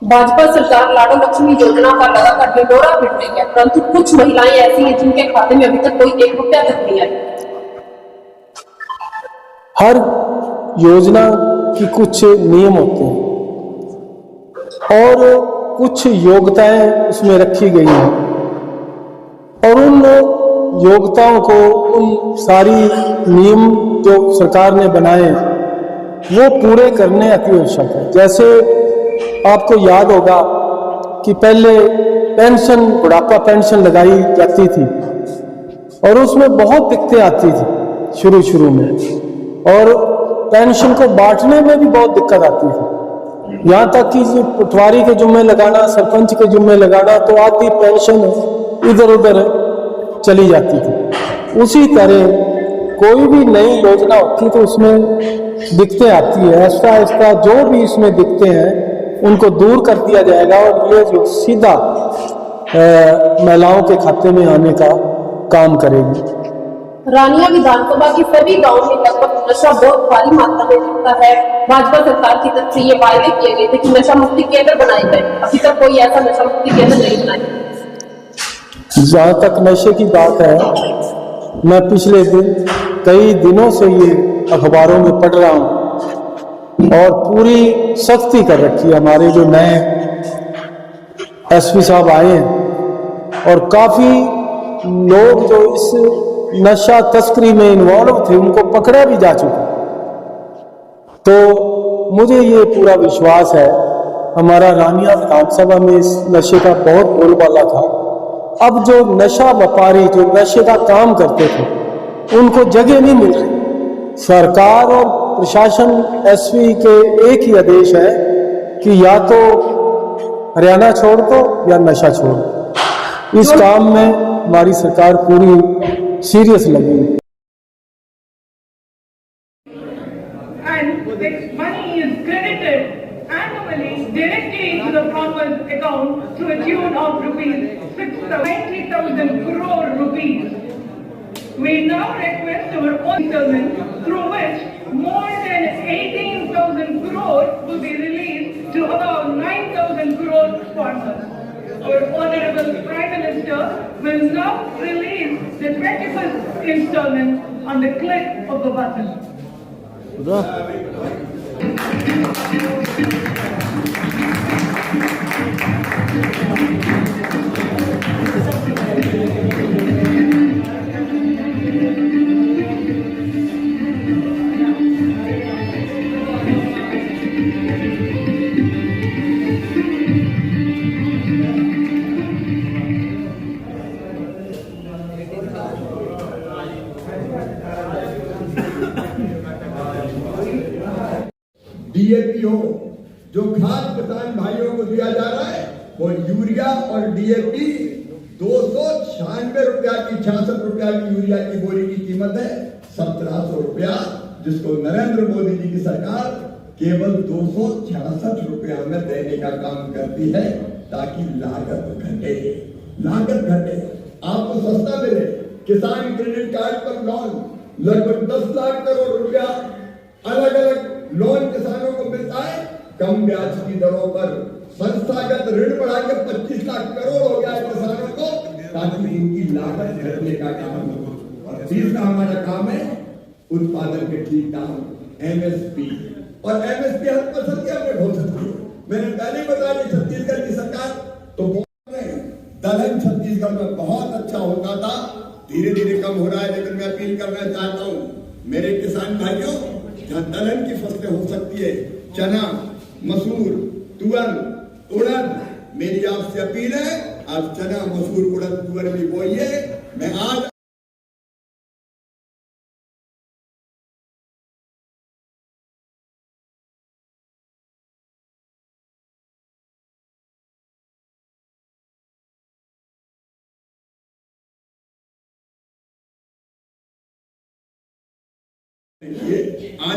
भाजपा सरकार लाडो लक्ष्मी योजना का लगातार ढिंढोरा पीट रही है, परंतु कुछ महिलाएं ऐसी हैं जिनके खाते में अभी तक कोई 1 रुपया तक नहीं आया। हर योजना की कुछ नियम होते हैं और कुछ योग्यताएं उसमें रखी गई हैं और उन योग्यताओं को, उन सारी नियम जो सरकार ने बनाए वो पूरे करने अति आवश्यक है। जैसे आपको याद होगा कि पहले पेंशन, बुढ़ापा पेंशन लगाई जाती थी और उसमें बहुत दिक्कतें आती थी शुरू में, और पेंशन को बांटने में भी बहुत दिक्कत आती थी। यहाँ तक कि पटवारी के जुम्मे लगाना, सरपंच के जुम्मे लगाना, तो आधी पेंशन इधर उधर चली जाती थी। उसी तरह कोई भी नई योजना होती तो उसमें दिक्कतें आती है। ऐसा जो भी इसमें दिक्कतें हैं उनको दूर कर दिया जाएगा और ये जो सीधा महिलाओं के खाते में आने का काम करेगी। रानिया विधानसभा की सभी गांवों में लगभग नशा बहुत भारी मात्रा में बिकता है। भाजपा सरकार की तरफ से ये वायदे किए गए थे कि नशा मुक्ति केंद्र बनाए गए, अभी तक कोई ऐसा नशा मुक्ति केंद्र नहीं बनाया। जहाँ तक नशे की बात है, मैं पिछले कई दिनों से ये अखबारों में पढ़ रहा हूँ और पूरी सख्ती कर रखी है। हमारे जो नए एसपी साहब आए हैं और काफी लोग जो इस नशा तस्करी में इन्वॉल्व थे उनको पकड़ा भी जा चुका। तो मुझे ये पूरा विश्वास है, हमारा रानिया विधानसभा में इस नशे का बहुत बोलबाला था। अब जो नशा व्यापारी, जो नशे का काम करते थे, उनको जगह नहीं मिल रही। सरकार और प्रशासन, एसपी के एक ही आदेश है कि या तो हरियाणा छोड़ दो या नशा छोड़ दो। इस काम में हमारी सरकार पूरी सीरियस लगी है। Directly into the farmer's account to a tune of ₹90,000 crore. We now request our own settlement through which more than 18,000 crore will be released to about 9,000 crore farmers. Our Honorable Prime Minister will now release the 21st installment on the click of the button. DAP हो, जो खाद किसान भाइयों को दिया जा रहा है, वो यूरिया और डीएपी 296 रुपया की, 66 रुपया की यूरिया की बोरी की कीमत है 1700 रुपया, जिसको नरेंद्र मोदी जी की सरकार केवल 266 रुपया में देने का काम करती है, ताकि लागत घटे, आपको सस्ता मिले। किसान क्रेडिट कार्ड पर लोन लगभग 10 लाख करोड़ रुपया अलग अलग लोन किसानों को मिलता है कम ब्याज की दरों पर। संस्थागत ऋण बढ़ा के 25 लाख करोड़ हो गया है किसानों को, ताकि उनकी लागत घटने का काम हो। और तीसरा हमारा काम है उत्पादन के ठीक दाम, एमएसपी। और एमएसपी हर फसल की अपडेट हो सकती है। मैंने पहले बता दी, छत्तीसगढ़ की सरकार तो दलहन छत्तीसगढ़ में बहुत अच्छा होता था, धीरे धीरे कम हो रहा है। लेकिन मैं अपील करना चाहता हूँ मेरे किसान भाइयों, जहाँ दलहन की फसलें हो सकती है, चना, मसूर, तुअर, उड़द, मेरी आपसे अपील है आप चना, मसूर, उड़द, तुअर भी बोइए। मैं आज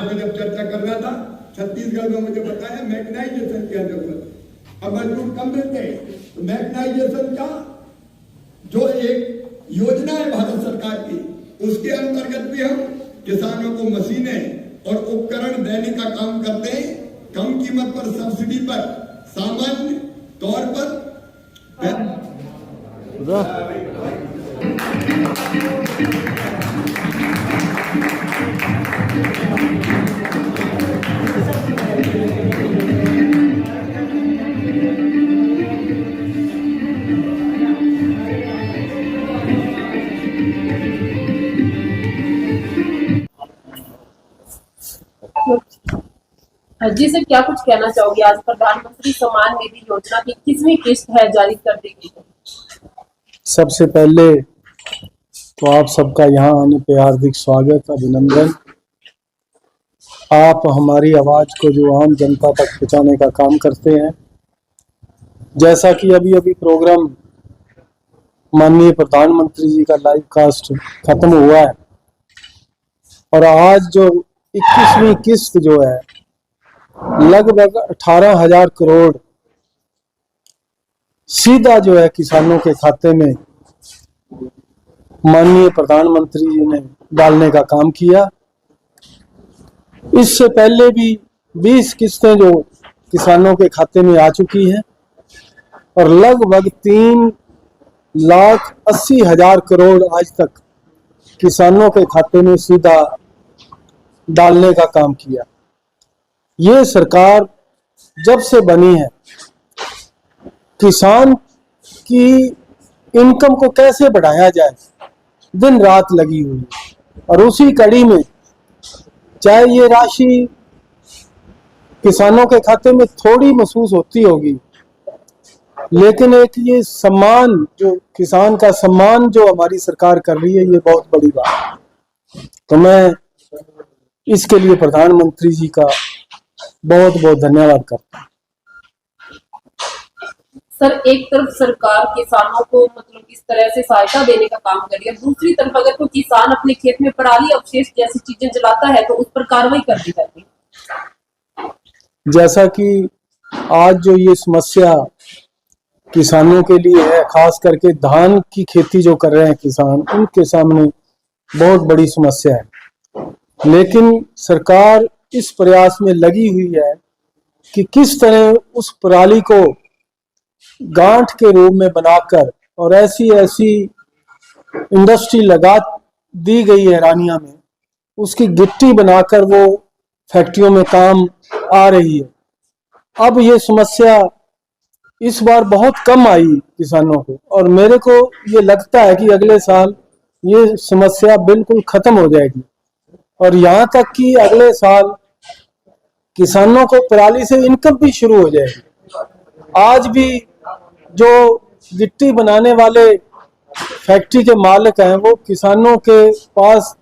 मैं जब चर्चा कर रहा था, छत्तीसगढ़ में मुझे बताया मैकेनाइजेशन की जरूरत। अब मजदूर कम मिलते हैं तो मैकेनाइजेशन का जो एक योजना है भारत सरकार की, उसके अंतर्गत भी हम किसानों को मशीनें और उपकरण देने का काम करते हैं। कम कीमत पर, सब्सिडी पर सामान्य तौर पर जी सर, क्या कुछ कहना चाहोगे? आज प्रधानमंत्री सम्मान निधि योजना की 21वीं किस्त है जारी कर दी गई है। सबसे पहले तो आप सबका यहाँ आने पे हार्दिक स्वागत, अभिनंदन। आप हमारी आवाज को जो आम जनता तक पहुंचाने का काम करते हैं, जैसा कि अभी अभी प्रोग्राम माननीय प्रधानमंत्री जी का लाइव कास्ट खत्म हुआ है और आज जो 21वीं किस्त जो है लगभग 18,000 करोड़ सीधा जो है किसानों के खाते में माननीय प्रधानमंत्री जी ने डालने का काम किया। इससे पहले भी 20 किस्तें जो किसानों के खाते में आ चुकी हैं और लगभग 3,80,000 करोड़ आज तक किसानों के खाते में सीधा डालने का काम किया। ये सरकार जब से बनी है किसान की इनकम को कैसे बढ़ाया जाए दिन रात लगी हुई है और उसी कड़ी में चाहे ये राशि किसानों के खाते में थोड़ी महसूस होती होगी, लेकिन एक ये सम्मान जो किसान का सम्मान जो हमारी सरकार कर रही है, ये बहुत बड़ी बात है। तो मैं इसके लिए प्रधानमंत्री जी का बहुत बहुत धन्यवाद करता हूँ। सर, एक तरफ सरकार किसानों को मतलब इस तरह से सहायता देने का काम कर रही है, दूसरी तरफ अगर कोई किसान अपने खेत में पराली अवशेष जैसी चीजें जलाता है तो उस पर कार्रवाई कर दी जाती है। जैसा कि आज जो ये समस्या किसानों के लिए है, खास करके धान की खेती जो कर रहे हैं किसान, उनके सामने बहुत बड़ी समस्या है, लेकिन सरकार इस प्रयास में लगी हुई है कि किस तरह उस पराली को गांठ के रूप में बनाकर और ऐसी ऐसी इंडस्ट्री लगा दी गई है रानिया में, उसकी गिट्टी बनाकर वो फैक्ट्रियों में काम आ रही है। अब ये समस्या इस बार बहुत कम आई किसानों को और मेरे को ये लगता है कि अगले साल ये समस्या बिल्कुल खत्म हो जाएगी और यहाँ तक कि अगले साल किसानों को पराली से इनकम भी शुरू हो जाएगी। आज भी जो गिट्टी बनाने वाले फैक्ट्री के मालिक हैं वो किसानों के पास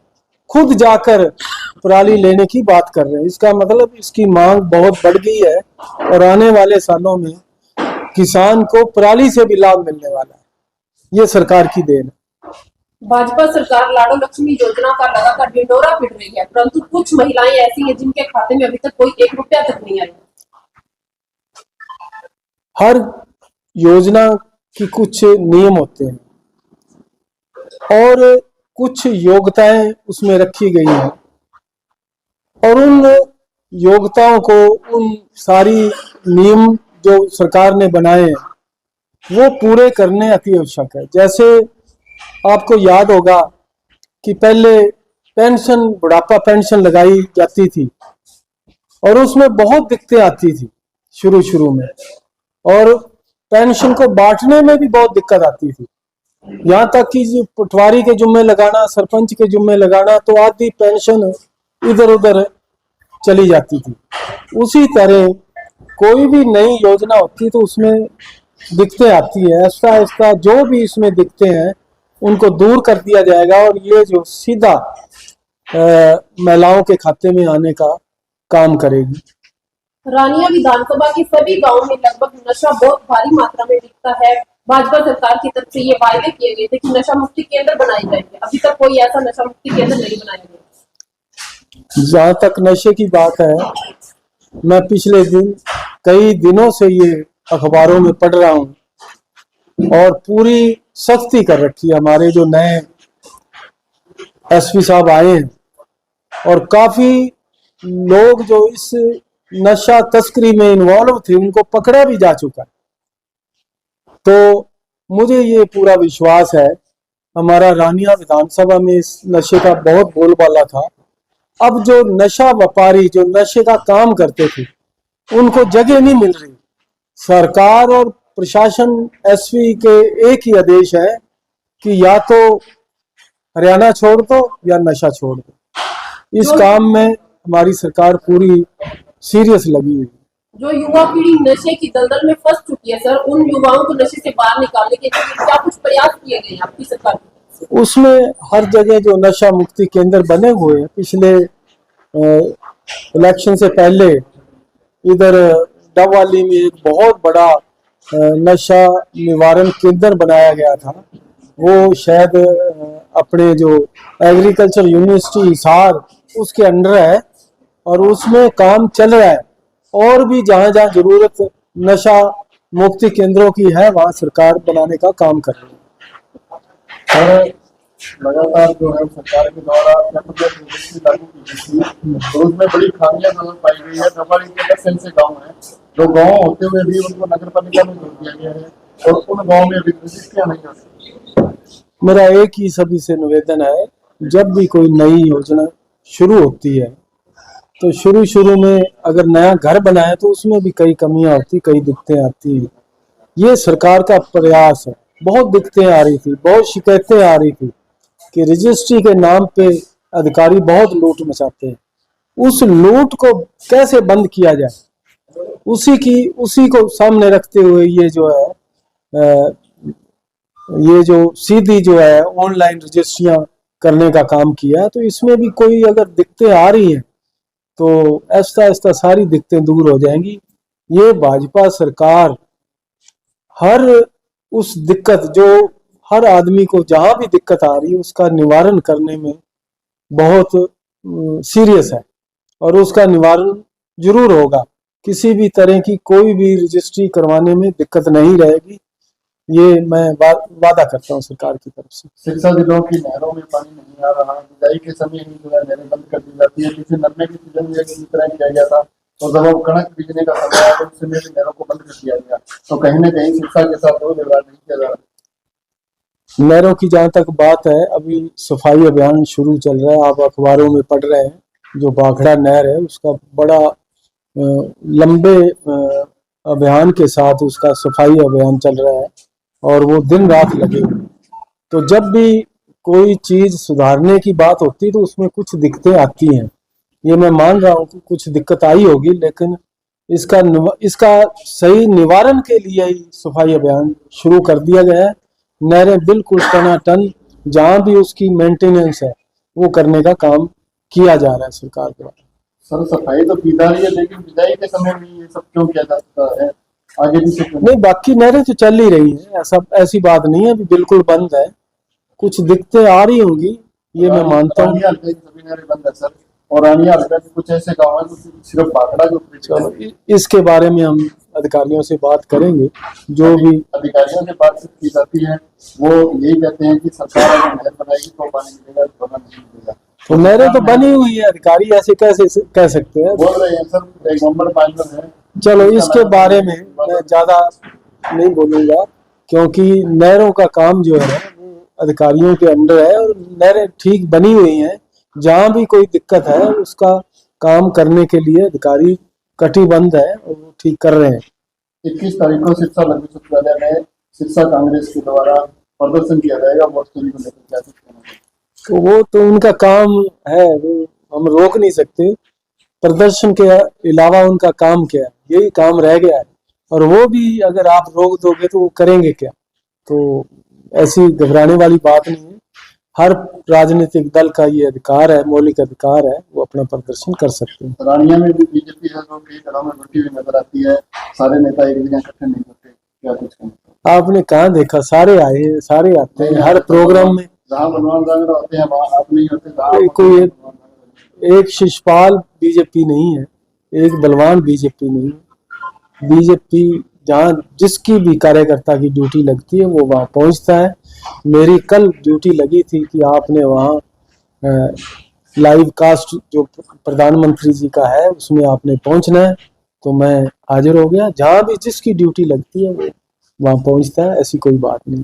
खुद जाकर पराली लेने की बात कर रहे हैं। इसका मतलब इसकी मांग बहुत बढ़ गई है और आने वाले सालों में किसान को पराली से भी लाभ मिलने वाला है। ये सरकार की देन है। भाजपा सरकार लाडो लक्ष्मी योजना का लगातार ढिंढोरा पीट रही है, परंतु कुछ महिलाएं ऐसी हैं जिनके खाते में अभी तक कोई 1 रुपया तक नहीं आया। हर योजना की कुछ नियम होते हैं और कुछ योग्यताएं उसमें रखी गई हैं और उन योग्यताओं को, उन सारी नियम जो सरकार ने बनाए हैं वो पूरे करने अति आवश्यक है। जैसे आपको याद होगा कि पहले पेंशन, बुढ़ापा पेंशन लगाई जाती थी और उसमें बहुत दिक्कतें आती थी शुरू में और पेंशन को बांटने में भी बहुत दिक्कत आती थी, यहाँ तक कि पटवारी के जुम्मे लगाना, सरपंच के जुम्मे लगाना, तो आधी पेंशन इधर उधर चली जाती थी। उसी तरह कोई भी नई योजना होती तो उसमें दिक्कतें आती है। ऐसा ऐसा जो भी इसमें दिक्कतें हैं उनको दूर कर दिया जाएगा और ये जो सीधा महिलाओं के खाते में आने का काम करेगी। रानिया विधानसभा के सभी गांवों में लगभग नशा बहुत भारी मात्रा में बिकता है। भाजपा सरकार की तरफ से ये वायदे किए गए थे कि नशा मुक्ति केंद्र बनाए जाएंगे, अभी तक कोई ऐसा नशा मुक्ति केंद्र नहीं बनाया गया। जहाँ तक नशे की बात है, मैं पिछले कई दिनों से ये अखबारों में पढ़ रहा हूँ और पूरी सख्ती कर रखी है। हमारे जो नए एसपी साहब आए हैं और काफी लोग जो इस नशा तस्करी में इन्वॉल्व थे उनको पकड़ा भी जा चुका है। तो मुझे ये पूरा विश्वास है, हमारा रानिया विधानसभा में इस नशे का बहुत बोलबाला था। अब जो नशा व्यापारी जो नशे का काम करते थे उनको जगह नहीं मिल रही। सरकार और प्रशासन एसपी के एक ही आदेश है कि या तो हरियाणा छोड़ दो या नशा छोड़ दो। इस काम में हमारी सरकार पूरी सीरियस लगी हुई है। जो युवा पीढ़ी नशे की दलदल में फंस चुकी है सर, उन युवाओं को नशे से बाहर निकालने के लिए क्या कुछ प्रयास किए गए हैं आपकी सरकार की? उसमें हर जगह जो नशा मुक्ति केंद्र बने हुए हैं, पिछले इलेक्शन से पहले इधर डबवाली में एक बहुत बड़ा नशा निवारण केंद्र बनाया गया था। वो शायद अपने जो एग्रीकल्चर यूनिवर्सिटी हिसार उसके अंडर है और उसमें काम चल रहा है। और भी जहाँ जहाँ जरूरत नशा मुक्ति केंद्रों की है वहाँ सरकार बनाने का काम कर रही है। लगातार जो है सरकार के द्वारा लागू की गई थी तो उसमें बड़ी खामियां नजर पाई गई है। डबवाली के 10 ऐसे गाँव हैं जो गाँव होते हुए भी उनको नगर पालिका में जोड़ दिया गया है और उन गाँव में अभी रजिस्ट्रियां नहीं होती। मेरा एक ही सभी से निवेदन है, जब भी कोई नई योजना शुरू होती है तो शुरू में अगर नया घर बनाए तो उसमें भी कई कमियां होती, कई दिक्कतें आती हैं। ये सरकार का प्रयास है। बहुत दिक्कतें आ रही थी, बहुत शिकायतें आ रही थी कि रजिस्ट्री के नाम पे अधिकारी बहुत लूट मचाते हैं। उस लूट को कैसे बंद किया जाए, उसी को सामने रखते हुए ये जो सीधी जो है ऑनलाइन रजिस्ट्रियां करने का काम किया। तो इसमें भी कोई अगर दिक्कतें आ रही हैं तो ऐसा ऐसा सारी दिक्कतें दूर हो जाएंगी। ये भाजपा सरकार हर उस दिक्कत जो हर आदमी को जहां भी दिक्कत आ रही है उसका निवारण करने में बहुत सीरियस है और उसका निवारण जरूर होगा। किसी भी तरह की कोई भी रजिस्ट्री करवाने में दिक्कत नहीं रहेगी, ये मैं वादा करता हूँ सरकार की तरफ से। सिरसा जिलों की नहरों में पानी नहीं आ रहा, बिजाई के समय ही जो है नहरें बंद कर दी जाती है। पिछले नरमे के सीजन में इसी तरह किया गया था और जब अब कणक बीजने का समय आया तो उस समय भी नहरों को बंद कर दिया गया। तो कहीं ना कहीं सिरसा के साथ वो व्यवहार नहीं किया जा रहा। नहरों की जहाँ तक बात है, अभी सफाई अभियान शुरू चल रहा है। आप अखबारों में पढ़ रहे हैं, जो भाखड़ा नहर है उसका बड़ा लंबे अभियान के साथ उसका सफाई अभियान चल रहा है और वो दिन रात लगे हुए। तो जब भी कोई चीज सुधारने की बात होती है तो उसमें कुछ दिक्कतें आती हैं। ये मैं मान रहा हूँ कि कुछ दिक्कत आई होगी, लेकिन इसका सही निवारण के लिए ही सफाई अभियान शुरू कर दिया गया है। नहरें बिल्कुल टनाटन जहाँ भी उसकी मेंटेनेंस है वो करने का काम किया जा रहा है सरकार द्वारा। सर सफाई तो की जा रही है लेकिन बिजाई के समय में ये सब क्यों किया जाता है? आगे भी से नहीं, बाकी नहरें तो चल ही रही हैं, ऐसी बात नहीं है अभी बिल्कुल बंद है। कुछ दिक्कतें आ रही होंगी, ये मैं मानता हूँ। सभी नहरें बंद है सर, और रानिया हल्का के कुछ ऐसे गाँव है सिर्फ भाखड़ा जो चलो इसके बारे में हम अधिकारियों से बात करेंगे। जो भी अधिकारियों से बातचीत की जाती है वो यही कहते हैं कि सरकार अगर नहर बनाएगी तो पानी मिलेगा, तो नहीं मिलेगा। तो नहरें तो बनी हुई है, अधिकारी ऐसे कैसे कह सकते हैं? बोल रहे हैं सर, एक नंबर पाइलर है। चलो इसके बारे में मैं ज्यादा नहीं बोलूंगा, क्योंकि नहरों का काम जो है वो अधिकारियों के अंडर है और नहरें ठीक बनी हुई हैं। जहाँ भी कोई दिक्कत है उसका काम करने के लिए अधिकारी कटिबद्ध है और वो ठीक कर रहे हैं। 21 तारीख को सिरसा लघु सचिवालय में सिरसा कांग्रेस के द्वारा प्रदर्शन किया जाएगा वोट चोरी को लेकर, क्या सकते? तो वो तो उनका काम है, वो हम रोक नहीं सकते। प्रदर्शन के अलावा उनका काम क्या है, यही काम रह गया है और वो भी अगर आप रोक दोगे तो वो करेंगे क्या? तो ऐसी घबराने वाली बात नहीं है। हर राजनीतिक दल का ये अधिकार है, मौलिक अधिकार है, वो अपना प्रदर्शन कर सकते हैं। रानिया में भी बीजेपी है जो कई घरों में घुटी हुई नजर आती है, सारे नेता एक जगह इकट्ठे नहीं होते, क्या कुछ कहना? आपने कहाँ देखा? सारे आए हैं, सारे आते हैं हर प्रोग्राम में। जहाँ बलवान जांगड़ा होते हैं वहाँ आप नहीं होते। कोई एक शिषपाल बीजेपी नहीं है, एक बलवान बीजेपी नहीं है। बीजेपी जहाँ जिसकी भी कार्यकर्ता की ड्यूटी लगती है वो वहाँ पहुँचता है। मेरी कल ड्यूटी लगी थी कि आपने वहाँ लाइव कास्ट जो प्रधानमंत्री जी का है उसमें आपने पहुंचना है। तो मैं हाजिर हो गया, जहां भी जिसकी ड्यूटी लगती है वहां पहुंचता है, ऐसी कोई बात नहीं।